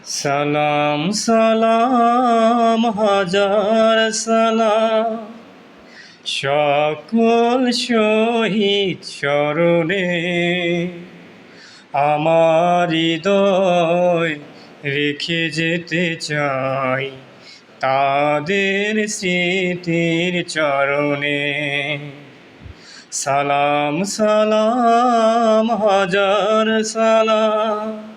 সালাম সালাম হাজার সালাম সকল শহীদ স্মরণে আমার হৃদয় রেখে যেতে চাই তাদের স্মৃতির চরণে। সালাম সালাম হাজার সালাম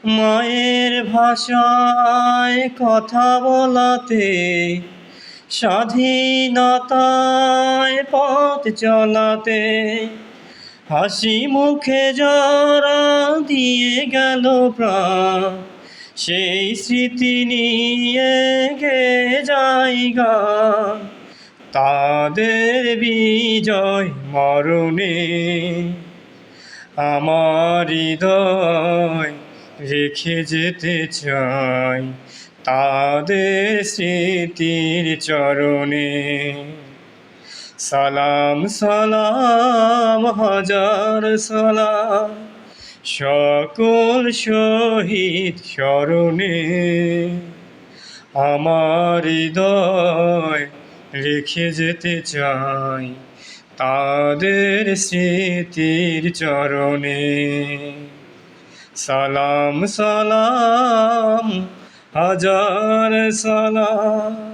মায়ের ভাষায় কথা বলাতে, স্বাধীনতায় পথ চলাতে, হাসি মুখে যারা দিয়ে গেল প্রাণ, সেই স্মৃতি নিয়ে গে যাই গান। তাদের বিজয় মরণে আমার হৃদয় রেখে যেতে চাই তাদের স্মৃতির চরণে। সালাম সালাম হাজার সালাম সকল শহীদ স্মরণে আমার হৃদয় রেখে যেতে চাই তাদের স্মৃতির চরণে। সালাম সালাম হাজার সালাম।